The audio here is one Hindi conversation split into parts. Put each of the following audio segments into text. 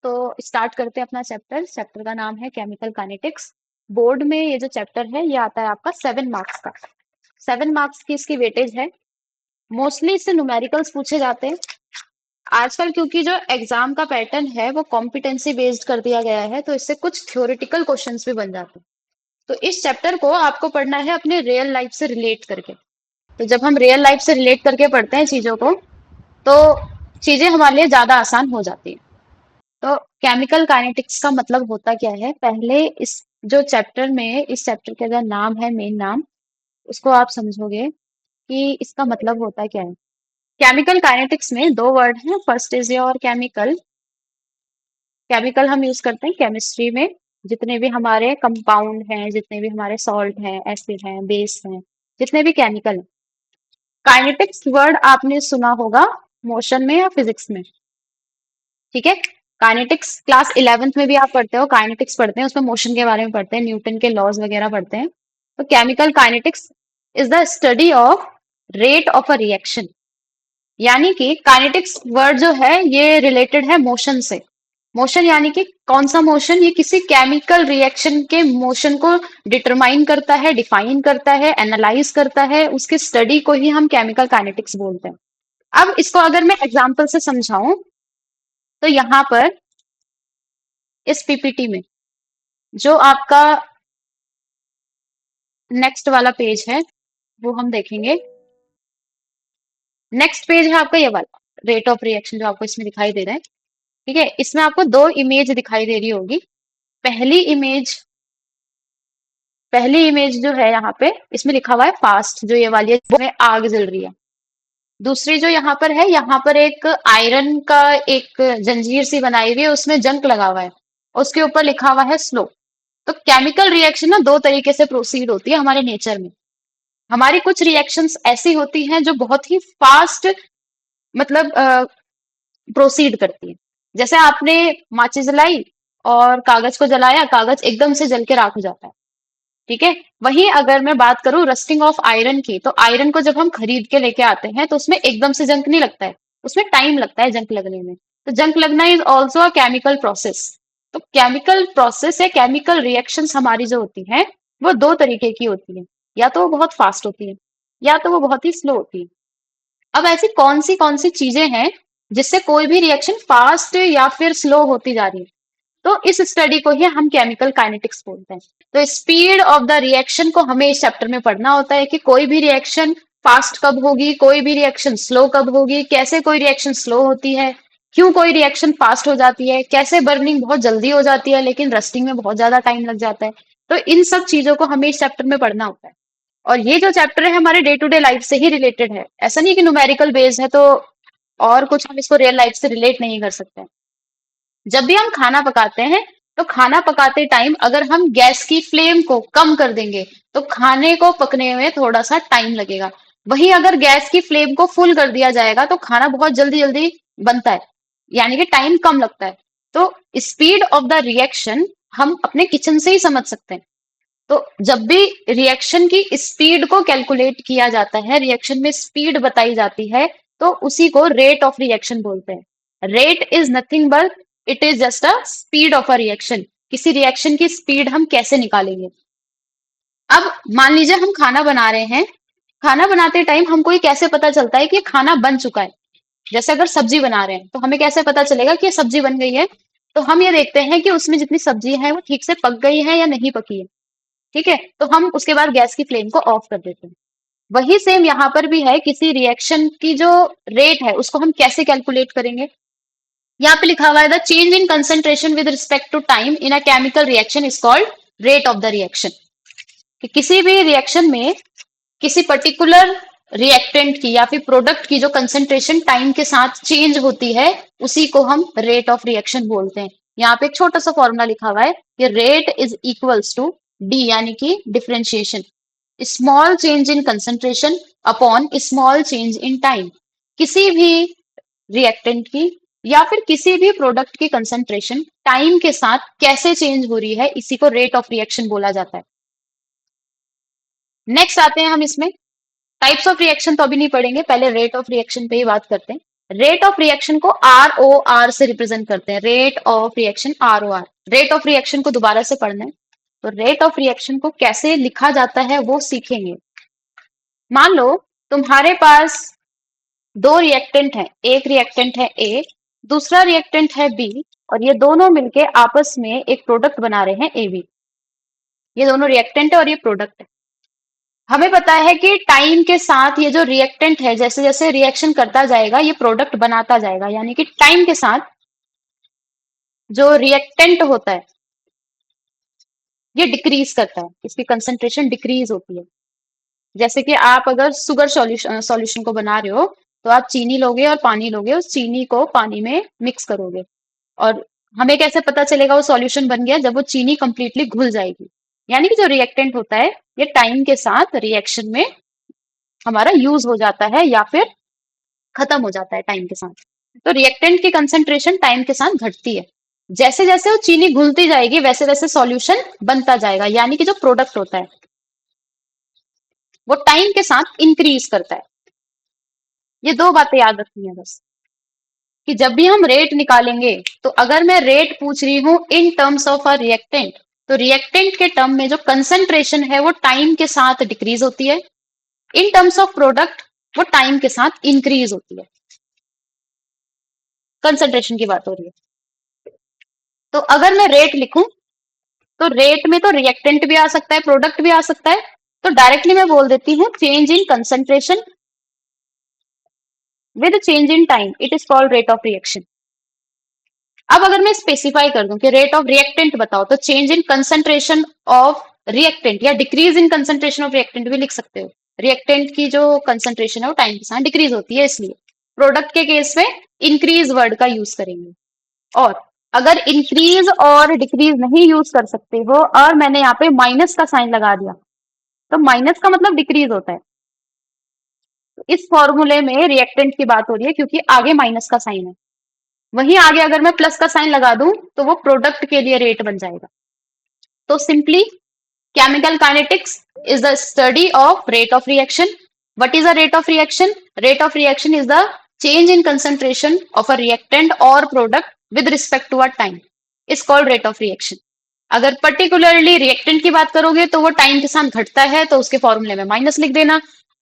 तो स्टार्ट करते हैं अपना चैप्टर। चैप्टर का नाम है केमिकल काइनेटिक्स। बोर्ड में ये जो चैप्टर है ये आता है आपका 7 मार्क्स का। 7 मार्क्स की इसकी वेटेज है। मोस्टली इससे न्यूमेरिकल्स पूछे जाते हैं आजकल, क्योंकि जो एग्जाम का पैटर्न है वो कॉम्पिटेंसी बेस्ड कर दिया गया है, तो इससे कुछ थ्योरेटिकल क्वेश्चंस भी बन जाते हैं। तो इस चैप्टर को आपको पढ़ना है अपने रियल लाइफ से रिलेट करके। तो जब हम रियल लाइफ से रिलेट करके पढ़ते हैं चीजों को, तो चीजें हमारे लिए ज्यादा आसान हो जाती है। तो केमिकल काइनेटिक्स का मतलब होता क्या है, पहले इस जो चैप्टर में, इस चैप्टर का जो नाम है, मेन नाम, उसको आप समझोगे कि इसका मतलब होता क्या है। केमिकल काइनेटिक्स में दो वर्ड हैं, first is your chemical. Chemical हम यूज करते हैं केमिस्ट्री में। जितने भी हमारे कंपाउंड हैं, जितने भी हमारे सॉल्ट हैं, एसिड हैं, बेस हैं, जितने भी केमिकल। काइनेटिक्स वर्ड आपने सुना होगा मोशन में या फिजिक्स में। ठीक है। काइनेटिक्स क्लास 11th में भी आप पढ़ते हो, काइनेटिक्स पढ़ते हैं, उसमें मोशन के बारे में पढ़ते हैं, न्यूटन के लॉज वगैरह पढ़ते हैं। तो chemical kinetics is the study of rate of a reaction. यानी कि काइनेटिक्स वर्ड जो है ये रिलेटेड है मोशन से। मोशन यानी कि कौन सा मोशन, ये किसी केमिकल रिएक्शन के मोशन को डिटरमाइन करता है, डिफाइन करता है, एनालाइज करता है। उसकी स्टडी को ही हम केमिकल काइनेटिक्स बोलते हैं। अब इसको अगर मैं एग्जांपल से समझाऊं, तो यहाँ पर इस पीपीटी में जो आपका नेक्स्ट वाला पेज है वो हम देखेंगे। नेक्स्ट पेज है आपका ये वाला, रेट ऑफ रिएक्शन, जो आपको इसमें दिखाई दे रहा है। ठीक है। इसमें आपको दो इमेज दिखाई दे रही होगी। पहली इमेज पहली इमेज जो है यहाँ पे, इसमें लिखा हुआ है फास्ट, जो ये वाली है, वो में आग जल रही है। दूसरी जो यहाँ पर है, यहाँ पर एक आयरन का एक जंजीर सी बनाई हुई है, उसमें जंग लगा हुआ है, उसके ऊपर लिखा हुआ है स्लो। तो केमिकल रिएक्शन ना दो तरीके से प्रोसीड होती है हमारे नेचर में। हमारी कुछ रिएक्शंस ऐसी होती हैं जो बहुत ही फास्ट, मतलब प्रोसीड करती है। जैसे आपने माचिस जलाई और कागज को जलाया, कागज एकदम से जल के राख हो जाता है। ठीक है। वहीं अगर मैं बात करूं रस्टिंग ऑफ आयरन की, तो आयरन को जब हम खरीद के लेके आते हैं तो उसमें एकदम से जंग नहीं लगता है, उसमें टाइम लगता है जंग लगने में। तो जंग लगना is also a chemical process. तो केमिकल प्रोसेस या केमिकल रिएक्शंस हमारी जो होती है वो दो तरीके की होती है। या तो वो बहुत फास्ट होती है, या तो वो बहुत ही स्लो होती है। अब ऐसी कौन सी चीजें हैं जिससे कोई भी रिएक्शन फास्ट या फिर स्लो होती जा रही है, तो इस स्टडी को ही हम केमिकल काइनेटिक्स बोलते हैं। तो स्पीड ऑफ द रिएक्शन को हमें इस चैप्टर में पढ़ना होता है कि कोई भी रिएक्शन फास्ट कब होगी, कोई भी रिएक्शन स्लो कब होगी, कैसे कोई रिएक्शन स्लो होती है, क्यों कोई रिएक्शन फास्ट हो जाती है, कैसे बर्निंग बहुत जल्दी हो जाती है लेकिन रस्टिंग में बहुत ज्यादा टाइम लग जाता है। तो इन सब चीजों को हमें इस चैप्टर में पढ़ना होता है। और ये जो चैप्टर है हमारे डे टू डे लाइफ से ही रिलेटेड है। ऐसा नहीं कि न्यूमेरिकल बेस्ड है तो और कुछ हम इसको रियल लाइफ से रिलेट नहीं कर सकते। जब भी हम खाना पकाते हैं, तो खाना पकाते टाइम अगर हम गैस की फ्लेम को कम कर देंगे तो खाने को पकने में थोड़ा सा टाइम लगेगा। वहीं अगर गैस की फ्लेम को फुल कर दिया जाएगा तो खाना बहुत जल्दी जल्दी बनता है, यानी कि टाइम कम लगता है। तो स्पीड ऑफ द रिएक्शन हम अपने किचन से ही समझ सकते हैं। तो जब भी रिएक्शन की स्पीड को कैलकुलेट किया जाता है, रिएक्शन में स्पीड बताई जाती है, तो उसी को रेट ऑफ रिएक्शन बोलते हैं। Rate is nothing but it is just a speed of a reaction. किसी रिएक्शन की स्पीड हम कैसे निकालेंगे। अब मान लीजिए हम खाना बना रहे हैं, खाना बनाते टाइम हमको ये कैसे पता चलता है कि ये खाना बन चुका है। जैसे अगर सब्जी बना रहे हैं तो हमें कैसे पता चलेगा कि ये सब्जी बन गई है। तो हम ये देखते हैं कि उसमें जितनी सब्जी है वो ठीक से पक गई है या नहीं पकी है। ठीक है। तो हम उसके बाद गैस की फ्लेम को ऑफ कर देते हैं। वही सेम यहाँ पर भी है, किसी रिएक्शन की जो रेट है उसको हम कैसे कैलकुलेट करेंगे। यहाँ पे लिखा हुआ है the change in concentration with respect to time in a chemical reaction is called rate of the reaction. कि किसी भी रिएक्शन में किसी पर्टिकुलर रिएक्टेंट की या फिर प्रोडक्ट की जो कंसेंट्रेशन टाइम के साथ चेंज होती है, उसी को हम रेट ऑफ रिएक्शन बोलते हैं। यहाँ पे एक छोटा सा फॉर्मूला लिखा हुआ है कि rate is equals to D, यानी कि differentiation, small change in concentration upon small change in time. किसी भी रिएक्टेंट की या फिर किसी भी प्रोडक्ट की कंसेंट्रेशन टाइम के साथ कैसे चेंज हो रही है, इसी को रेट ऑफ रिएक्शन बोला जाता है। नेक्स्ट आते हैं हम इसमें टाइप्स ऑफ रिएक्शन, तो अभी नहीं पढ़ेंगे, पहले रेट ऑफ रिएक्शन पे ही बात करते हैं। रेट ऑफ रिएक्शन को ROR से रिप्रेजेंट करते हैं, rate of reaction ROR। Rate of reaction को दोबारा से पढ़ना है, तो रेट ऑफ रिएक्शन को कैसे लिखा जाता है वो सीखेंगे। मान लो तुम्हारे पास दो रिएक्टेंट है, एक रिएक्टेंट है ए, दूसरा रिएक्टेंट है बी, और ये दोनों मिलके आपस में एक प्रोडक्ट बना रहे हैं AB। ये दोनों रिएक्टेंट है और ये प्रोडक्ट है। हमें पता है कि टाइम के साथ ये जो रिएक्टेंट है जैसे जैसे रिएक्शन करता जाएगा ये प्रोडक्ट बनाता जाएगा, यानी कि टाइम के साथ जो रिएक्टेंट होता है ये डिक्रीज करता है, इसकी कंसंट्रेशन डिक्रीज होती है। जैसे कि आप अगर शुगर सॉल्यूशन सॉल्यूशन को बना रहे हो तो आप चीनी लोगे और पानी लोगे, उस चीनी को पानी में मिक्स करोगे, और हमें कैसे पता चलेगा वो सॉल्यूशन बन गया, जब वो चीनी कंप्लीटली घुल जाएगी। यानी कि जो रिएक्टेंट होता है ये टाइम के साथ रिएक्शन में हमारा यूज हो जाता है या फिर खत्म हो जाता है टाइम के साथ। तो रिएक्टेंट की कंसंट्रेशन टाइम के साथ घटती है। जैसे जैसे वो चीनी घुलती जाएगी वैसे वैसे सॉल्यूशन बनता जाएगा, यानी कि जो प्रोडक्ट होता है वो टाइम के साथ इंक्रीज करता है। ये दो बातें याद रखनी है बस, कि जब भी हम रेट निकालेंगे तो अगर मैं रेट पूछ रही हूं in terms of a reactant, तो रिएक्टेंट के टर्म में जो कंसंट्रेशन है वो टाइम के साथ डिक्रीज होती है। इन टर्म्स ऑफ प्रोडक्ट वो टाइम के साथ इंक्रीज होती है। कंसंट्रेशन की बात हो रही है। तो अगर मैं रेट लिखूं तो रेट में तो रिएक्टेंट भी आ सकता है, प्रोडक्ट भी आ सकता है, तो डायरेक्टली मैं बोल देती हूँ change in concentration with change in time it is called rate of reaction. अब अगर मैं स्पेसिफाई कर दूं कि रेट ऑफ रिएक्टेंट बताओ, तो change in concentration of reactant या decrease in concentration of reactant भी लिख सकते हो। रिएक्टेंट की जो कंसंट्रेशन है वो टाइम के साथ डिक्रीज होती है, इसलिए प्रोडक्ट के केस में इंक्रीज वर्ड का यूज करेंगे। और अगर इंक्रीज और डिक्रीज नहीं यूज कर सकते हो और मैंने यहाँ पे माइनस का साइन लगा दिया, तो माइनस का मतलब डिक्रीज होता है। तो इस फॉर्मूले में रिएक्टेंट की बात हो रही है क्योंकि आगे माइनस का साइन है। वहीं आगे अगर मैं प्लस का साइन लगा दूं तो वो प्रोडक्ट के लिए रेट बन जाएगा। तो simply chemical kinetics is the study of rate of reaction. What is a rate of reaction? Rate of reaction is the change in concentration of a reactant or product with respect to a time. Is called rate of reaction. अगर पर्टिकुलरली रिएक्टेंट की बात करोगे तो वो टाइम के साथ घटता है तो उसके फॉर्मूले में माइनस लिख देना।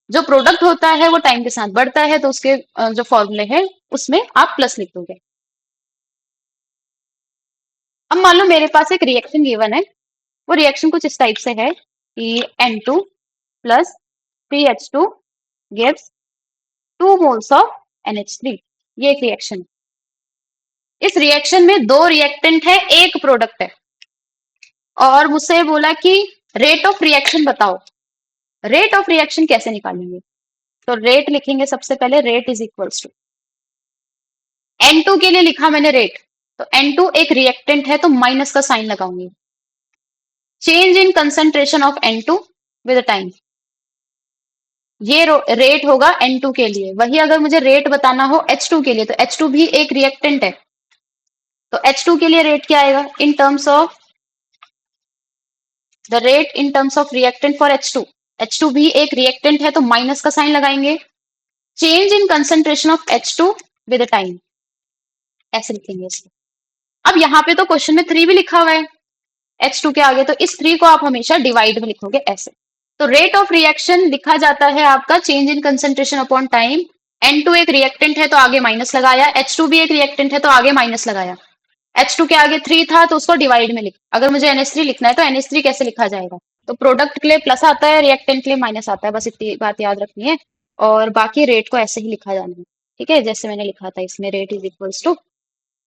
जो प्रोडक्ट होता है वो टाइम के साथ बढ़ता है तो उसके जो फॉर्मूले है उसमें आप प्लस लिख दोगे। अब मान लो मेरे पास एक रिएक्शन गिवन है, वो रिएक्शन कुछ इस टाइप से है कि N2 plus 3H2 gives 2 moles of NH3। ये एक रिएक्शन है। इस रिएक्शन में दो रिएक्टेंट है, एक प्रोडक्ट है, और मुझसे बोला कि रेट ऑफ रिएक्शन बताओ। रेट ऑफ रिएक्शन कैसे निकालेंगे? तो रेट लिखेंगे सबसे पहले, rate is equals to N2 के लिए लिखा मैंने रेट, तो N2 एक रिएक्टेंट है तो माइनस का साइन लगाऊंगी। Change in concentration of N2 with time, ये रेट होगा N2 के लिए। वही अगर मुझे रेट बताना हो H2 के लिए, तो H2 भी एक रिएक्टेंट है, तो H2 के लिए रेट क्या आएगा in terms of the rate in terms of reactant for H2। H2 भी एक रिएक्टेंट है तो माइनस का साइन लगाएंगे। Change in concentration of H2 with time, ऐसे लिखेंगे इसको। अब यहाँ पे तो क्वेश्चन में 3 भी लिखा हुआ है H2 के आगे, तो इस 3 को आप हमेशा डिवाइड में लिखोगे ऐसे। तो रेट ऑफ रिएक्शन लिखा जाता है आपका change in concentration upon time. N2 एक रिएक्टेंट है तो आगे माइनस लगाया, H2 भी एक रिएक्टेंट है तो आगे माइनस लगाया। H2 के आगे 3 था तो उसको डिवाइड में लिख। अगर मुझे NH3 लिखना है तो NH3 कैसे लिखा जाएगा? तो प्रोडक्ट के लिए प्लस आता है, रिएक्टेंट के लिए माइनस आता है, बस इतनी बात याद रखनी है। और बाकी रेट को ऐसे ही लिखा जाना है, ठीक है, जैसे मैंने लिखा था इसमें, rate is equals to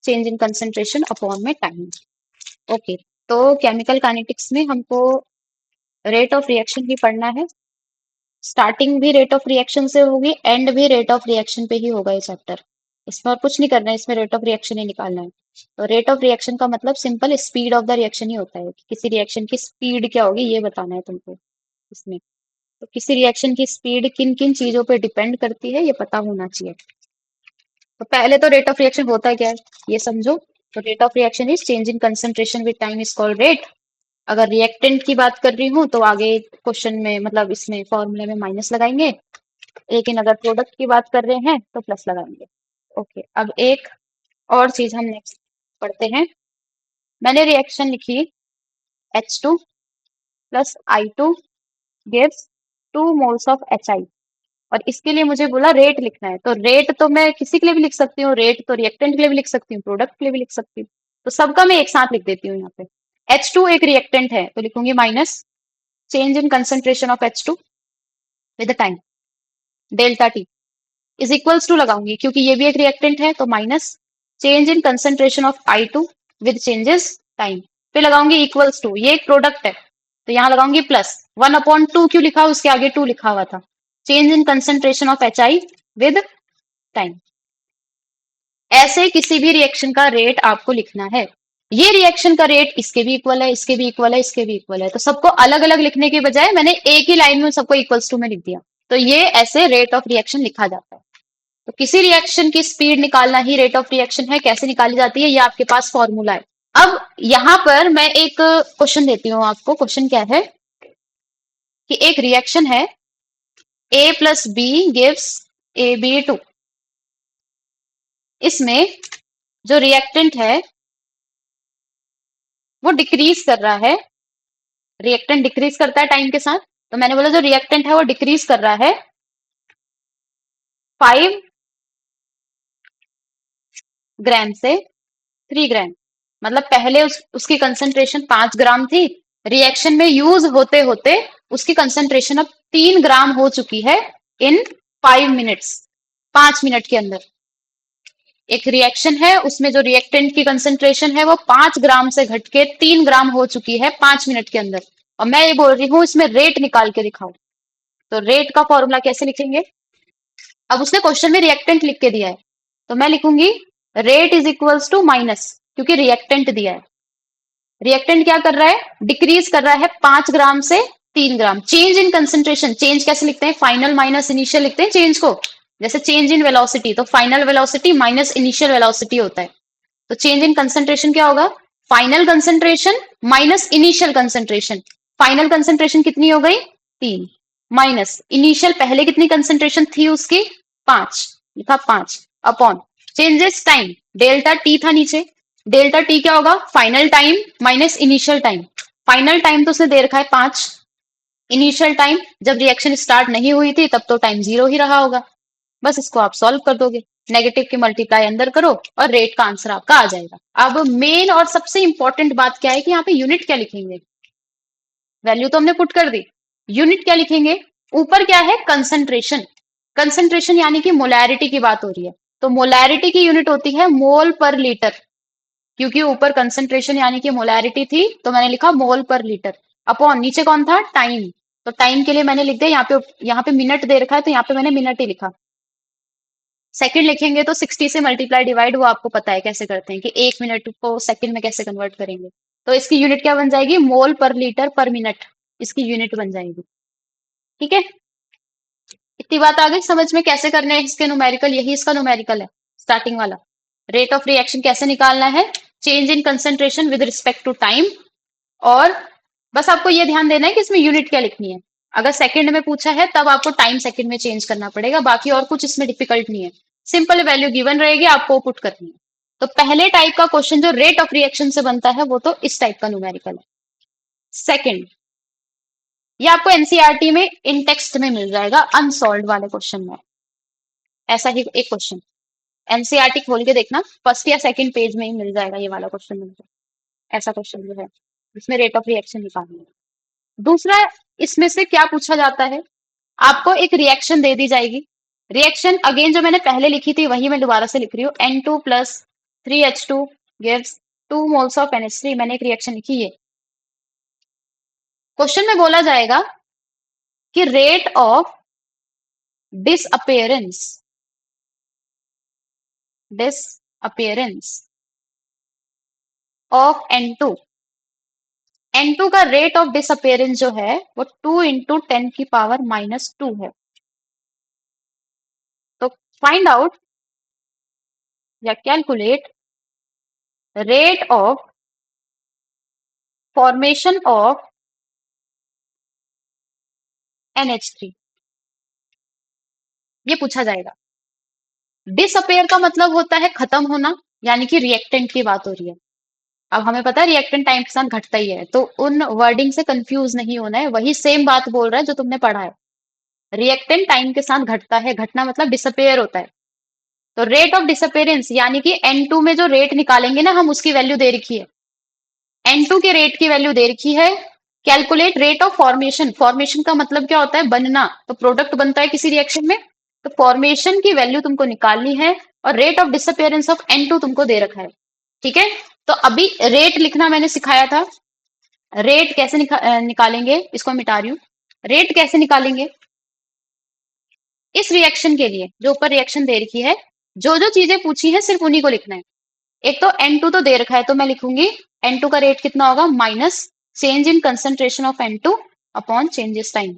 change in concentration upon में टाइम। ओके, तो केमिकल काइनेटिक्स में हमको रेट ऑफ रिएक्शन भी पढ़ना है। स्टार्टिंग भी रेट ऑफ रिएक्शन से होगी, एंड भी रेट ऑफ रिएक्शन पे ही होगा ये चैप्टर। इसमें और कुछ नहीं करना है, इसमें रेट ऑफ रिएक्शन ही निकालना है। तो रेट ऑफ रिएक्शन का मतलब simple speed of the reaction ही होता है कि किसी रिएक्शन की स्पीड क्या होगी ये बताना है तुमको इसमें। तो किसी रिएक्शन की स्पीड किन किन चीजों पे डिपेंड करती है ये पता होना चाहिए। तो पहले तो रेट ऑफ रिएक्शन होता है क्या है ये समझो। तो rate of reaction is change in concentration with time is called rate. अगर रिएक्टेंट की बात कर रही हूँ तो आगे क्वेश्चन में मतलब इसमें फॉर्मूले में माइनस लगाएंगे, लेकिन अगर प्रोडक्ट की बात कर रहे हैं तो प्लस लगाएंगे। ओके, अब एक और चीज हम नेक्स्ट पढ़ते हैं। मैंने रिएक्शन लिखी H2 plus I2 gives 2 moles of HI, और इसके लिए मुझे बोला रेट लिखना है। तो रेट तो मैं किसी के लिए भी लिख सकती हूँ, रेट तो रिएक्टेंट के लिए भी लिख सकती हूँ, प्रोडक्ट के लिए भी लिख सकती हूँ। तो सबका मैं एक साथ लिख देती हूँ यहाँ पे। H2 एक रिएक्टेंट है तो लिखूंगी minus change in concentration of H2 with time delta T is equals to लगाऊंगी, क्योंकि ये भी एक रिएक्टेंट है, तो minus change in concentration of I2 with changes time, फिर लगाऊंगी इक्वल्स टू, ये एक प्रोडक्ट है तो यहाँ लगाऊंगी प्लस 1/2 क्यों लिखा, उसके आगे 2 लिखा हुआ था, change in concentration of HI with time. ऐसे किसी भी रिएक्शन का रेट आपको लिखना है। ये रिएक्शन का रेट इसके भी इक्वल है, इसके भी इक्वल है, इसके भी इक्वल है, तो सबको अलग अलग लिखने के बजाय मैंने एक ही लाइन में सबको इक्वल्स टू में लिख दिया। तो ये ऐसे रेट ऑफ रिएक्शन लिखा जाता है। तो किसी रिएक्शन की स्पीड निकालना ही रेट ऑफ रिएक्शन है। कैसे निकाली जाती है, ये आपके पास फॉर्मूला है। अब यहां पर मैं एक क्वेश्चन देती हूँ आपको। क्वेश्चन क्या है कि एक रिएक्शन है A plus B gives AB2। इसमें जो रिएक्टेंट है वो डिक्रीज कर रहा है, रिएक्टेंट डिक्रीज करता है टाइम के साथ। तो मैंने बोला जो रिएक्टेंट है वो डिक्रीज कर रहा है 5 ग्राम से 3 ग्राम। मतलब पहले उसकी कंसंट्रेशन 5 ग्राम थी, रिएक्शन में यूज होते होते उसकी कंसंट्रेशन अब 3 ग्राम हो चुकी है इन 5 मिनट्स, 5 मिनट के अंदर। एक रिएक्शन है उसमें जो रिएक्टेंट की कंसंट्रेशन है वो 5 ग्राम से घट के 3 ग्राम हो चुकी है 5 मिनट के अंदर, और मैं ये बोल रही हूँ इसमें रेट निकाल के दिखाओ। तो रेट का फॉर्मूला कैसे लिखेंगे, अब उसने क्वेश्चन में रिएक्टेंट लिख के दिया है तो मैं लिखूंगी rate is equals to minus, क्योंकि रिएक्टेंट दिया है, रिएक्टेंट क्या कर रहा है डिक्रीज कर रहा है 5 ग्राम से 3 ग्राम। चेंज इन कंसंट्रेशन, चेंज कैसे लिखते हैं, फाइनल माइनस इनिशियल लिखते हैं चेंज को। जैसे चेंज इन वेलोसिटी तो final velocity minus initial velocity होता है। तो चेंज इन कंसंट्रेशन क्या होगा, final concentration minus initial concentration. Final concentration कितनी हो गई 3, माइनस इनिशियल पहले कितनी कंसंट्रेशन थी उसकी 5, लिखा 5 upon changes time delta T था नीचे, डेल्टा टी क्या होगा final time minus initial time. Final time तो उसने दे रखा है 5, इनिशियल टाइम जब रिएक्शन स्टार्ट नहीं हुई थी तब तो टाइम 0 ही रहा होगा। बस इसको आप सॉल्व कर दोगे, नेगेटिव की मल्टीप्लाई अंदर करो और रेट का आंसर आपका आ जाएगा। अब मेन और सबसे इंपॉर्टेंट बात क्या है कि यहाँ पे यूनिट क्या लिखेंगे, वैल्यू तो हमने पुट कर दी, यूनिट क्या लिखेंगे। ऊपर क्या है कंसंट्रेशन, कंसंट्रेशन यानी कि मोलैरिटी की बात हो रही है, तो मोलैरिटी की यूनिट होती है मोल पर लीटर, क्योंकि ऊपर कंसंट्रेशन यानी कि मोलैरिटी थी तो मैंने लिखा मोल पर लीटर, अपॉन नीचे कौन था टाइम, तो टाइम के लिए मैंने लिख दिया यहाँ पे मिनट दे रखा है तो यहाँ पे मैंने मिनट ही लिखा। सेकंड लिखेंगे तो 60 से मल्टीप्लाई डिवाइड, वो आपको पता है कैसे करते हैं कि 1 मिनट को सेकंड में कैसे कन्वर्ट करेंगे। तो इसकी यूनिट क्या बन जाएगी मोल पर लीटर पर मिनट, इसकी यूनिट बन जाएगी। ठीक है, इतनी बात आ गई समझ में कैसे करने हैं इसके न्यूमेरिकल, यही इसका न्यूमेरिकल है स्टार्टिंग वाला। रेट ऑफ रिएक्शन कैसे निकालना है, change in concentration with respect to time, और बस आपको ये ध्यान देना है कि इसमें यूनिट क्या लिखनी है। अगर सेकंड में पूछा है तब आपको टाइम सेकंड में चेंज करना पड़ेगा, बाकी और कुछ इसमें डिफिकल्ट नहीं है, सिंपल वैल्यू गिवन रहेगी आपको पुट करनी है। तो पहले टाइप का क्वेश्चन जो रेट ऑफ रिएक्शन से बनता है वो तो इस टाइप का न्यूमेरिकल है। सेकंड, ये आपको एनसीईआरटी में इन टेक्स्ट में मिल जाएगा अनसॉल्व वाले क्वेश्चन में, ऐसा ही एक क्वेश्चन एनसीईआरटी खोल के देखना फर्स्ट या सेकंड पेज में ही मिल जाएगा ये वाला क्वेश्चन मिलता है, ऐसा क्वेश्चन जो है इसमें रेट ऑफ रिएक्शन निकालना है। दूसरा, इसमें से क्या पूछा जाता है, आपको एक रिएक्शन दे दी जाएगी, रिएक्शन अगेन जो मैंने पहले लिखी थी वही मैं दोबारा से लिख रही हूँ, N2 plus 3H2 gives 2 moles of NH3, मैंने एक रिएक्शन लिखी है। क्वेश्चन में बोला जाएगा कि rate of disappearance, disappearance of N2, N2 का रेट ऑफ डिसअपियरेंस जो है वो 2 इंटू 10⁻⁻2 है। तो फाइंड आउट या calculate rate of formation of NH3, ये पूछा जाएगा। डिसअपेयर का मतलब होता है खत्म होना, यानी कि रिएक्टेंट की बात हो रही है। अब हमें पता है रिएक्टेंट टाइम के साथ घटता ही है, तो उन वर्डिंग से कंफ्यूज नहीं होना है, वही सेम बात बोल रहा है जो तुमने पढ़ा है। रिएक्टेंट टाइम के साथ घटता है, घटना मतलब डिसअपेयर होता है। तो रेट ऑफ डिसअपेयरेंस यानी कि N2 में जो रेट निकालेंगे ना हम, उसकी वैल्यू दे रखी है। N2 के रेट की वैल्यू दे रखी है। Calculate rate of formation, formation का मतलब क्या होता है? बनना। तो प्रोडक्ट बनता है किसी रिएक्शन में, तो फॉर्मेशन की वैल्यू तुमको निकालनी है, और rate of disappearance of N2 तुमको दे रखा है। ठीक है, तो अभी रेट लिखना मैंने सिखाया था। रेट कैसे निकालेंगे, इसको मिटा रही हूँ। रेट कैसे निकालेंगे? इस रिएक्शन के लिए जो ऊपर रिएक्शन दे रखी है, जो जो चीजें पूछी हैं सिर्फ उन्हीं को लिखना है। एक तो N2 तो दे रखा है, तो मैं लिखूंगी N2 का रेट कितना होगा, minus change in concentration of N2 upon changes time.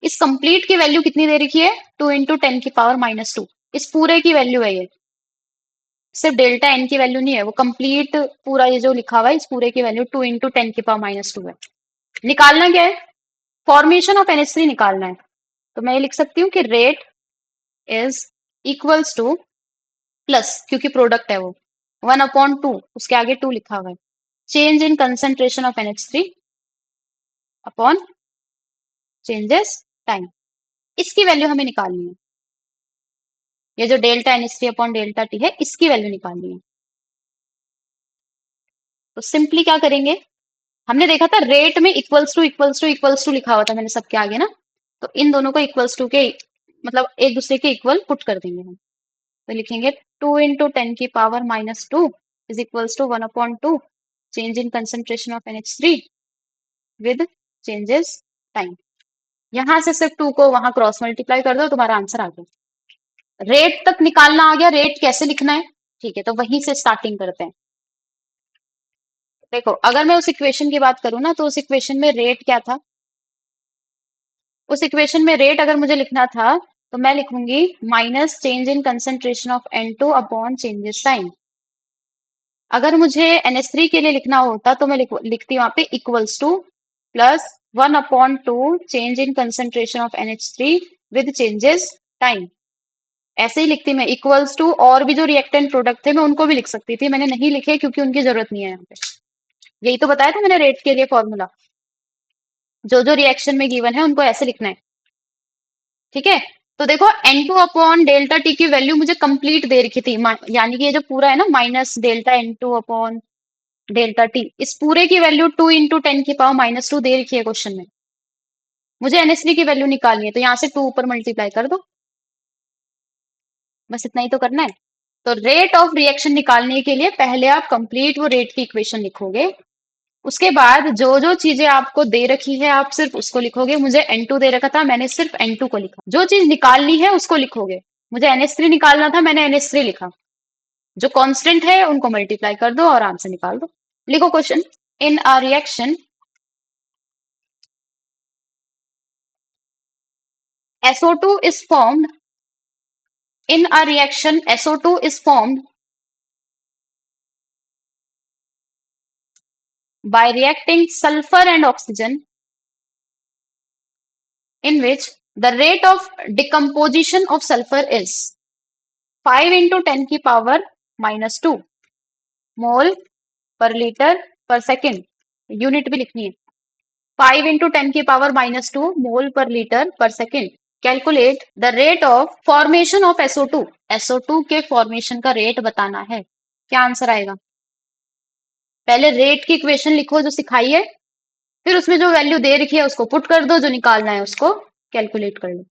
इस कंप्लीट की वैल्यू कितनी दे रखी है? 2 × 10⁻²। इस पूरे की वैल्यू है ये, सिर्फ डेल्टा एन की वैल्यू नहीं है, वो कंप्लीट पूरा ये जो लिखा हुआ है, इस पूरे की वैल्यू 2 × 10⁻² है। निकालना क्या है? फॉर्मेशन ऑफ NH3 निकालना है। तो मैं ये लिख सकती हूँ कि rate is equals to, plus क्योंकि प्रोडक्ट है वो, 1/2, उसके आगे 2 लिखा हुआ है, change in concentration of NH3 upon changes time. इसकी वैल्यू हमें निकालनी है। ये जो delta NH3 upon delta T है, इसकी वैल्यू निकालनी है। तो सिंपली क्या करेंगे, हमने देखा था रेट में equals to equals to equals to लिखा हुआ था मैंने सबके आगे ना, तो इन दोनों को इक्वल्स टू के मतलब एक दूसरे के इक्वल पुट कर देंगे हम। तो लिखेंगे 2 × 10⁻² is equals to 1/2 change in concentration of NH3 with changes time. यहां से सिर्फ 2 को वहां क्रॉस मल्टीप्लाई कर दो, तुम्हारा आंसर आ गया। रेट तक निकालना आ गया, रेट कैसे लिखना है? ठीक है, तो वहीं से स्टार्टिंग करते हैं। देखो, अगर मैं उस इक्वेशन की बात करूं ना, तो उस इक्वेशन में रेट क्या था? उस इक्वेशन में रेट अगर मुझे लिखना था, तो मैं लिखूंगी minus change in concentration of N2 upon changes time. अगर मुझे NH3 के लिए लिखना होता, तो मैं लिखती वहां पे equals to plus 1/2 change in concentration of NH3 with changes time. ऐसे ही लिखती मैं इक्वल्स टू, और भी जो रिएक्टेंट प्रोडक्ट थे मैं उनको भी लिख सकती थी, मैंने नहीं लिखे क्योंकि उनकी जरूरत नहीं है यहाँ पे। यही तो बताया था मैंने रेट के लिए फॉर्मूला, जो जो रिएक्शन में गिवन है उनको ऐसे लिखना है। ठीक है, तो देखो N2 अपॉन डेल्टा टी की वैल्यू मुझे कंप्लीट दे रखी थी, यानी कि ये जो पूरा है ना, minus delta N2 upon delta T, इस पूरे की वैल्यू 2 × 10⁻² दे रखी है क्वेश्चन में। मुझे NH3 की वैल्यू निकालनी है, तो यहाँ से 2 ऊपर मल्टीप्लाई कर दो, बस इतना ही तो करना है। तो रेट ऑफ रिएक्शन निकालने के लिए पहले आप कंप्लीट वो रेट की इक्वेशन लिखोगे, उसके बाद जो जो चीजें आपको दे रखी है आप सिर्फ उसको लिखोगे। मुझे N2 दे रखा था, मैंने सिर्फ N2 को लिखा। जो चीज निकालनी है उसको लिखोगे। मुझे NH3 निकालना था, मैंने NH3 लिखा। जो कांस्टेंट है उनको मल्टीप्लाई कर दो और आंसर निकाल दो। लिखो question, in a reaction SO2 is formed, in a reaction SO2 is formed by reacting sulfur and oxygen, in which the rate of decomposition of sulfur is 5 × 10⁻², मोल पर लीटर पर सेकेंड। यूनिट भी लिखनी है, 5 × 10⁻² मोल पर लीटर पर second. Calculate the rate of formation of SO2, SO2 के फॉर्मेशन का रेट बताना है। क्या आंसर आएगा? पहले रेट की इक्वेशन लिखो जो सिखाई है, फिर उसमें जो वैल्यू दे रखी है उसको पुट कर दो, जो निकालना है उसको कैलकुलेट कर लो।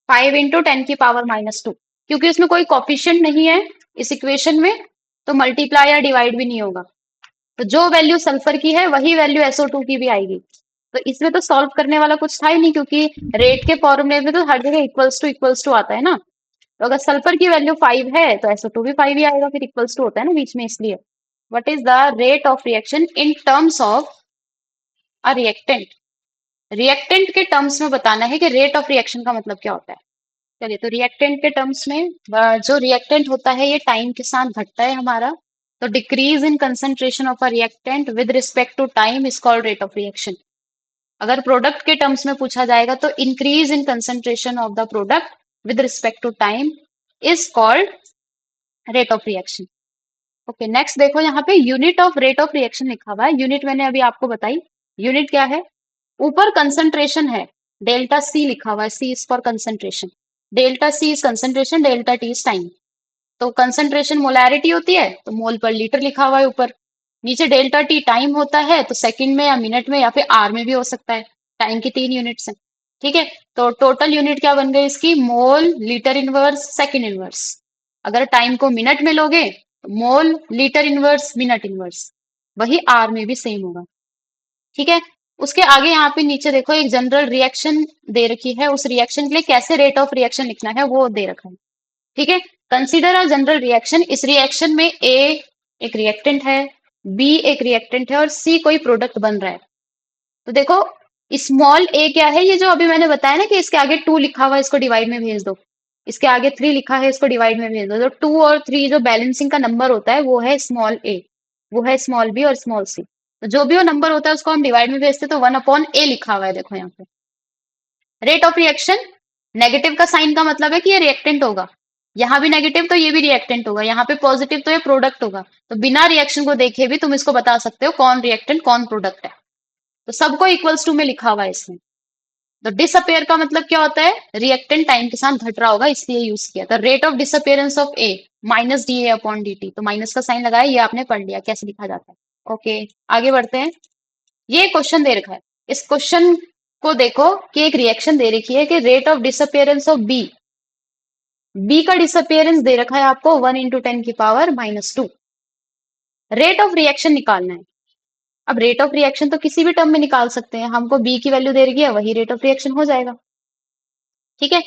5 × 10⁻², क्योंकि उसमें कोई कॉफिशिएंट नहीं है इस इक्वेशन में, तो मल्टीप्लाई या डिवाइड भी नहीं होगा। तो जो वैल्यू सल्फर की है वही वैल्यू SO2 की भी आएगी। तो इसमें तो सॉल्व करने वाला कुछ था ही नहीं, क्योंकि रेट के फॉर्मूले में तो हर जगह इक्वल्स टू आता है ना। तो अगर सल्फर की वैल्यू 5 है तो SO2 भी 5 ही आएगा, फिर इक्वल्स टू होता है ना बीच में, इसलिए। What is the rate of reaction in terms of a reactant? Reactant के टर्म्स में बताना है कि रेट ऑफ रिएक्शन का मतलब क्या होता है। चलिए, तो रिएक्टेंट के टर्म्स में जो रिएक्टेंट होता है ये टाइम के साथ घटता है हमारा। तो decrease in concentration of a reactant with respect to time is called rate of reaction. अगर प्रोडक्ट के टर्म्स में पूछा जाएगा तो increase in concentration of the product with respect to time is called rate of reaction. Okay, next देखो यहाँ पे unit of rate of reaction लिखा हुआ है। यूनिट मैंने अभी आपको बताई, यूनिट क्या है? ऊपर कंसंट्रेशन है, डेल्टा सी लिखा हुआ है, C is for concentration. Delta C is concentration, delta T is time. तो कंसंट्रेशन मोलैरिटी होती है तो मोल पर लीटर लिखा हुआ है ऊपर। नीचे डेल्टा टी टाइम होता है तो सेकंड में या मिनट में या फिर आर में भी हो सकता है। टाइम की 3 यूनिट्स हैं। ठीक है, तो टोटल यूनिट क्या बन गई इसकी? मोल, लीटर इनवर्स, सेकंड इनवर्स। अगर टाइम को मिनट में लोगे तो मोल, लीटर इनवर्स, मिनट इनवर्स। वही आर में भी सेम होगा। ठीक है, उसके आगे यहाँ पे नीचे देखो एक जनरल रिएक्शन दे रखी है, उस रिएक्शन के लिए कैसे रेट ऑफ रिएक्शन लिखना है वो दे रखा है। ठीक है, कंसीडर अ जनरल रिएक्शन। इस रिएक्शन में ए एक रिएक्टेंट है, बी एक रिएक्टेंट है और सी कोई प्रोडक्ट बन रहा है। तो देखो स्मॉल ए क्या है? ये जो अभी मैंने बताया ना कि इसके आगे 2 लिखा हुआ है, इसको डिवाइड में भेज दो। इसके आगे 3 लिखा है, इसको डिवाइड में भेज दो। तो 2 और 3 जो बैलेंसिंग का नंबर होता है वो है स्मॉल ए, वो है स्मॉल बी और स्मॉल सी। तो जो भी वो नंबर होता है उसको हम डिवाइड में भेजते हैं, तो 1/a लिखा हुआ है देखो यहाँ पे। रेट ऑफ रिएक्शन, नेगेटिव का साइन का मतलब है कि ये रिएक्टेंट होगा। यहाँ भी नेगेटिव तो ये भी रिएक्टेंट होगा, यहाँ पे पॉजिटिव तो ये प्रोडक्ट होगा। तो बिना रिएक्शन को देखे भी तुम इसको बता सकते हो कौन रिएक्टेंट कौन प्रोडक्ट है। तो सबको इक्वल्स टू में लिखा हुआ है इसमें। तो डिसअपेयर का मतलब क्या होता है? रिएक्टेंट टाइम के साथ घट रहा होगा, इसलिए यूज किया था। Rate of disappearance of A minus D A upon D T. तो माइनस का साइन लगाया, ये आपने पढ़ लिया कैसे लिखा जाता है। ओके, आगे बढ़ते हैं। ये क्वेश्चन दे रखा है, इस क्वेश्चन को देखो कि एक रिएक्शन दे रखी है कि rate of disappearance of B. B का डिसअपेयरेंस दे रखा है आपको 1 × 10⁻²। रेट ऑफ रिएक्शन निकालना है। अब रेट ऑफ रिएक्शन तो किसी भी टर्म में निकाल सकते हैं, हमको बी की वैल्यू दे रही है, वही रेट ऑफ रिएक्शन हो जाएगा। ठीक है,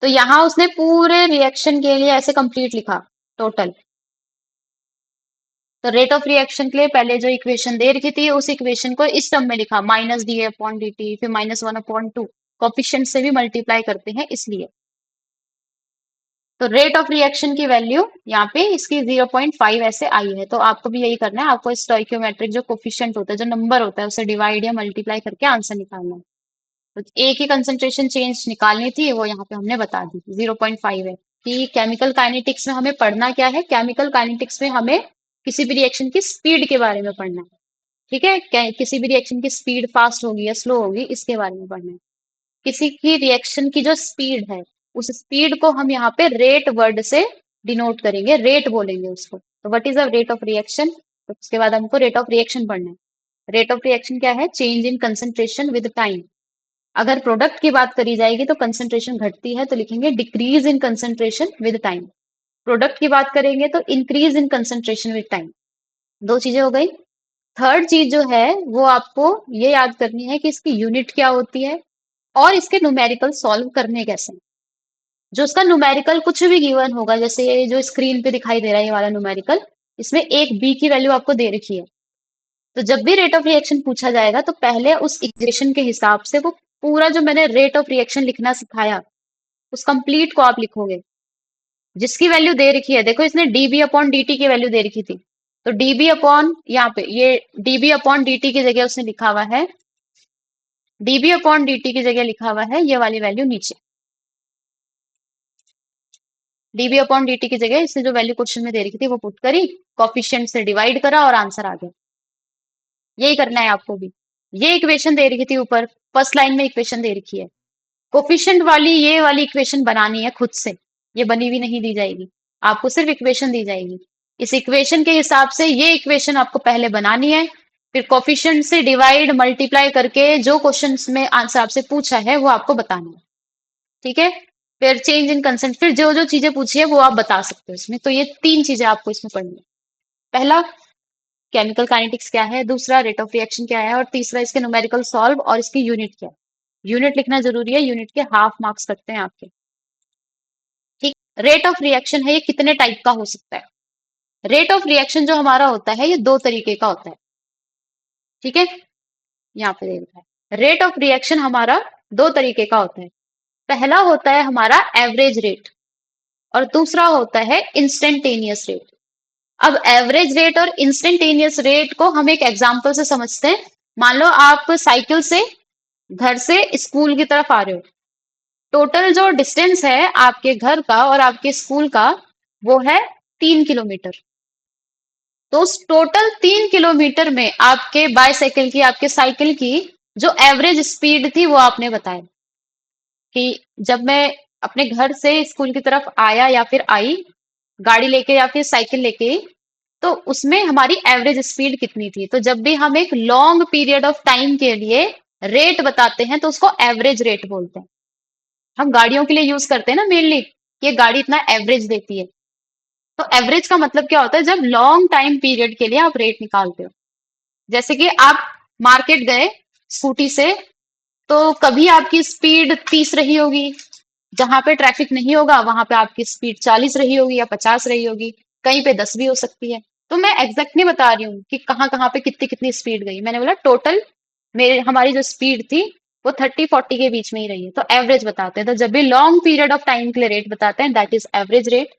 तो यहां उसने पूरे रिएक्शन के लिए ऐसे कंप्लीट लिखा टोटल। तो रेट ऑफ रिएक्शन के लिए पहले जो इक्वेशन दे रखी थी उस इक्वेशन को इस टर्म में लिखा, minus D upon D T, फिर -1/2। कॉफिशिएंट से भी मल्टीप्लाई करते हैं इसलिए। तो रेट ऑफ रिएक्शन की वैल्यू यहाँ पे इसकी 0.5 ऐसे आई है। तो आपको भी यही करना है, आपको स्टोइकियोमेट्रिक जो कोफिशिएंट होता है, जो नंबर होता है, उसे डिवाइड या मल्टीप्लाई करके आंसर निकालना है। तो एक ही कंसंट्रेशन चेंज निकालनी थी, वो यहाँ पे हमने बता दी 0.5 है। कि केमिकल काइनेटिक्स में हमें पढ़ना क्या है? केमिकल काइनेटिक्स में हमें किसी भी रिएक्शन की स्पीड के बारे में पढ़ना है। ठीक है, किसी भी रिएक्शन की स्पीड फास्ट होगी या स्लो होगी, इसके बारे में पढ़ना है। किसी की रिएक्शन की जो स्पीड है, उस स्पीड को हम यहाँ पे रेट वर्ड से डिनोट करेंगे, रेट बोलेंगे उसको। तो what is the rate of reaction? तो उसके बाद हमको रेट ऑफ रिएक्शन पढ़ना है। रेट ऑफ रिएक्शन क्या है? Change in concentration with time. अगर प्रोडक्ट की बात करी जाएगी तो कंसंट्रेशन घटती है तो लिखेंगे decrease in concentration with time. Product की बात करेंगे तो increase in concentration with time. दो चीजें हो गई। थर्ड चीज जो है वो आपको ये याद करनी है कि इसकी यूनिट क्या होती है और इसके न्यूमेरिकल सॉल्व करने कैसे। जो उसका न्यूमेरिकल कुछ भी गिवन होगा, जैसे ये जो स्क्रीन पे दिखाई दे रहा है ये वाला न्यूमेरिकल, इसमें एक बी की वैल्यू आपको दे रखी है। तो जब भी रेट ऑफ रिएक्शन पूछा जाएगा तो पहले उस इक्वेशन के हिसाब से वो पूरा जो मैंने रेट ऑफ रिएक्शन लिखना सिखाया उस कंप्लीट को आप लिखोगे। जिसकी वैल्यू दे रखी है, देखो इसने डीबी अपॉन डी टी की वैल्यू दे रखी थी, तो डीबी अपॉन यहाँ पे ये डीबी अपॉन डी टी की जगह उसने लिखा हुआ है, डीबी अपॉन डी टी की जगह लिखा हुआ है ये वाली वैल्यू नीचे। डीबी अपॉन डी टी की जगह इसने जो वैल्यू क्वेश्चन में दे रखी थी वो पुट करी, कॉफिशिएंट से डिवाइड करा और आंसर आ गया। यही करना है आपको भी। ये इक्वेशन दे रखी थी ऊपर, फर्स्ट लाइन में इक्वेशन दे रखी है। कोफिशिएंट वाली ये वाली इक्वेशन बनानी है खुद से, ये बनी हुई नहीं दी जाएगी, आपको सिर्फ इक्वेशन दी जाएगी। इस इक्वेशन के हिसाब से ये इक्वेशन आपको पहले बनानी है, फिर कोफिशिएंट से डिवाइड मल्टीप्लाई करके जो क्वेश्चन में आंसर आपसे पूछा है वो आपको बताना है। ठीक है, फिर चेंज इन कंसेंट, फिर जो जो चीजें पूछी है वो आप बता सकते हो इसमें। तो ये 3 चीजें आपको इसमें पढ़नी है। पहला, केमिकल काइनेटिक्स क्या है, दूसरा रेट ऑफ रिएक्शन क्या है, और तीसरा इसके न्यूमेरिकल सॉल्व और इसकी यूनिट क्या है। यूनिट लिखना जरूरी है, यूनिट के हाफ मार्क्स कटते हैं आपके। ठीक, रेट ऑफ रिएक्शन है ये कितने टाइप का हो सकता है? रेट ऑफ रिएक्शन जो हमारा होता है ये 2 तरीके का होता है। ठीक है, यहाँ पे दे रखा है रेट ऑफ रिएक्शन हमारा 2 तरीके का होता है। पहला होता है हमारा एवरेज रेट और दूसरा होता है इंस्टेंटेनियस रेट। अब एवरेज रेट और इंस्टेंटेनियस रेट को हम एक एग्जांपल से समझते हैं। मान लो आप साइकिल से घर से स्कूल की तरफ आ रहे हो, टोटल जो डिस्टेंस है आपके घर का और आपके स्कूल का, वो है 3 किलोमीटर। तो उस टोटल 3 किलोमीटर में आपके बाईसाइकिल की, आपके साइकिल की जो एवरेज स्पीड थी वो आपने बताया कि जब मैं अपने घर से स्कूल की तरफ आया या फिर आई, गाड़ी लेके या फिर साइकिल लेके, तो उसमें हमारी एवरेज स्पीड कितनी थी। तो जब भी हम एक लॉन्ग पीरियड ऑफ टाइम के लिए रेट बताते हैं तो उसको एवरेज रेट बोलते हैं। हम गाड़ियों के लिए यूज करते हैं ना मेनली, कि ये गाड़ी इतना एवरेज देती है। तो एवरेज का मतलब क्या होता है, जब लॉन्ग टाइम पीरियड के लिए आप रेट निकालते हो। जैसे कि आप मार्केट गए स्कूटी से, तो कभी आपकी स्पीड 30 रही होगी, जहां पे ट्रैफिक नहीं होगा वहां पे आपकी स्पीड 40 रही होगी या 50 रही होगी, कहीं पे 10 भी हो सकती है। तो मैं एग्जैक्ट नहीं बता रही हूँ कि कहाँ कहाँ पे कितनी कितनी स्पीड गई, मैंने बोला टोटल मेरे हमारी जो स्पीड थी वो 30-40 के बीच में ही रही है, तो एवरेज बताते हैं। तो जब भी लॉन्ग पीरियड ऑफ टाइम के लिए रेट बताते हैं, that is average rate.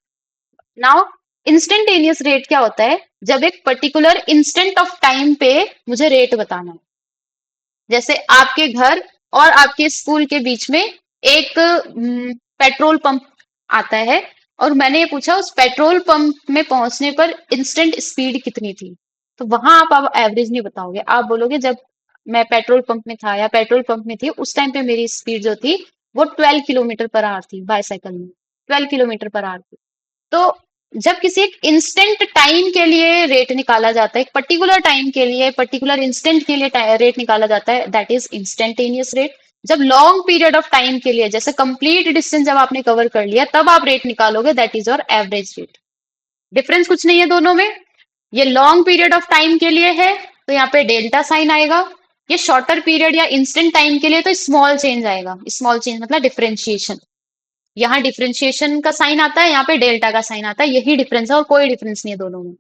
Now instantaneous rate क्या होता है, जब एक पर्टिकुलर इंस्टेंट ऑफ टाइम पे मुझे रेट बताना है। जैसे आपके घर और आपके स्कूल के बीच में एक पेट्रोल पंप आता है, और मैंने ये पूछा उस पेट्रोल पंप में पहुंचने पर इंस्टेंट स्पीड कितनी थी। तो वहां आप एवरेज नहीं बताओगे, आप बोलोगे जब मैं पेट्रोल पंप में था या पेट्रोल पंप में थी उस टाइम पे मेरी स्पीड जो थी वो 12 किलोमीटर पर आवर थी बाईसाइकिल में, 12 किलोमीटर पर आवर थी। तो जब किसी एक इंस्टेंट टाइम के लिए रेट निकाला जाता है, एक पर्टिकुलर टाइम के लिए, पर्टिकुलर इंस्टेंट के लिए रेट निकाला जाता है, दैट इज इंस्टेंटेनियस रेट। जब लॉन्ग पीरियड ऑफ टाइम के लिए, जैसे कंप्लीट डिस्टेंस जब आपने कवर कर लिया, तब आप रेट निकालोगे, that is your average rate. Difference कुछ नहीं है दोनों में। ये लॉन्ग पीरियड ऑफ टाइम के लिए है तो यहाँ पे डेल्टा साइन आएगा। ये शॉर्टर पीरियड या इंस्टेंट टाइम के लिए तो स्मॉल चेंज आएगा, स्मॉल चेंज मतलब डिफरेंशिएशन। यहाँ डिफरेंशिएशन का साइन आता है, यहाँ पे डेल्टा का साइन आता है, यही डिफरेंस है और कोई डिफरेंस नहीं है दोनों में।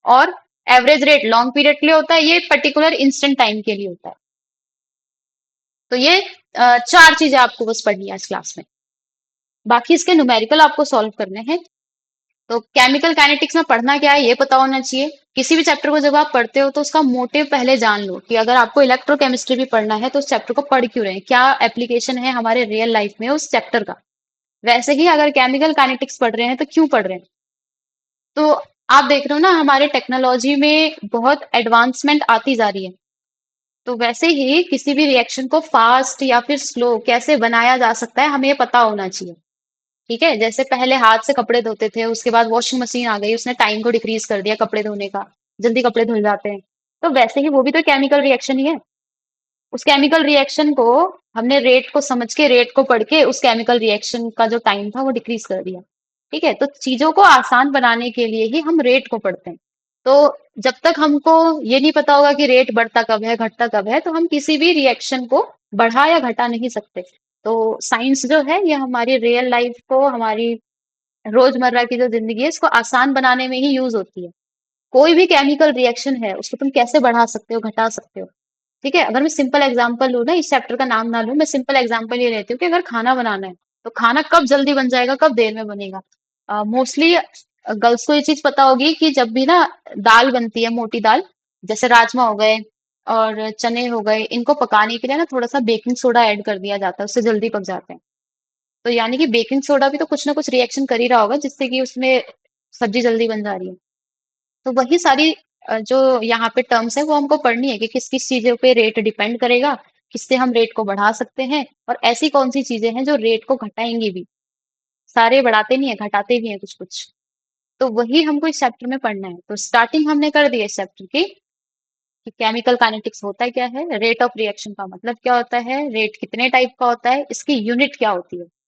और एवरेज रेट लॉन्ग पीरियड के लिए होता है, ये पर्टिकुलर इंस्टेंट टाइम के लिए होता है। तो ये चार चीजें आपको बस पढ़नी है इस क्लास में। बाकी इसके न्यूमेरिकल आपको सॉल्व करने हैं। तो केमिकल काइनेटिक्स में पढ़ना क्या है ये पता होना चाहिए। किसी भी चैप्टर को जब आप पढ़ते हो तो उसका मोटिव पहले जान लो, कि अगर आपको इलेक्ट्रोकेमिस्ट्री भी पढ़ना है तो उस चैप्टर को पढ़ क्यों रहे हैं, क्या एप्लीकेशन है हमारे रियल लाइफ में उस चैप्टर का। वैसे ही अगर केमिकल काइनेटिक्स पढ़ रहे हैं तो क्यों पढ़ रहे हैं। तो आप देख रहे हो ना हमारे टेक्नोलॉजी में बहुत एडवांसमेंट आती जा रही है। तो वैसे ही किसी भी रिएक्शन को फास्ट या फिर स्लो कैसे बनाया जा सकता है हमें ये पता होना चाहिए। ठीक है, जैसे पहले हाथ से कपड़े धोते थे, उसके बाद वॉशिंग मशीन आ गई, उसने टाइम को डिक्रीज कर दिया कपड़े धोने का, जल्दी कपड़े धुल जाते हैं। तो वैसे ही वो भी तो केमिकल रिएक्शन ही है। उस केमिकल रिएक्शन को हमने रेट को समझ के, रेट को पढ़ के, उस केमिकल रिएक्शन का जो टाइम था वो डिक्रीज कर दिया। ठीक है, तो चीजों को आसान बनाने के लिए ही हम रेट को पढ़ते हैं। तो जब तक हमको ये नहीं पता होगा कि रेट बढ़ता कब है घटता कब है, तो हम किसी भी रिएक्शन को बढ़ा या घटा नहीं सकते। तो साइंस जो है ये हमारी रियल लाइफ को, हमारी रोजमर्रा की जो जिंदगी है इसको आसान बनाने में ही यूज होती है। कोई भी केमिकल रिएक्शन है उसको तुम कैसे बढ़ा सकते हो, घटा सकते हो। ठीक है, अगर मैं सिंपल एग्जांपल लूँ ना, इस चैप्टर का नाम ना लूँ, मैं सिंपल एग्जांपल ये लेती हूँ कि अगर खाना बनाना है तो खाना कब जल्दी बन जाएगा, कब देर में बनेगा। मोस्टली गर्ल्स को ये चीज पता होगी कि जब भी ना दाल बनती है, मोटी दाल, जैसे राजमा हो गए और चने हो गए, इनको पकाने के लिए ना थोड़ा सा बेकिंग सोडा ऐड कर दिया जाता है, उससे जल्दी पक जाते हैं। तो यानी कि बेकिंग सोडा भी तो कुछ ना कुछ रिएक्शन कर ही रहा होगा जिससे कि उसमें सब्जी जल्दी बन जा रही है। तो वही सारी जो यहाँ पे टर्म्स है वो हमको पढ़नी है कि किस किस चीजों पे रेट डिपेंड करेगा, किससे हम रेट को बढ़ा सकते हैं, और ऐसी कौन सी चीजें हैं जो रेट को घटाएंगी भी। सारे बढ़ाते नहीं है, घटाते भी हैं कुछ कुछ। तो वही हमको इस चैप्टर में पढ़ना है। तो स्टार्टिंग हमने कर दी है इस चैप्टर की, कि केमिकल काइनेटिक्स होता है क्या है, रेट ऑफ रिएक्शन का मतलब क्या होता है, रेट कितने टाइप का होता है, इसकी यूनिट क्या होती है।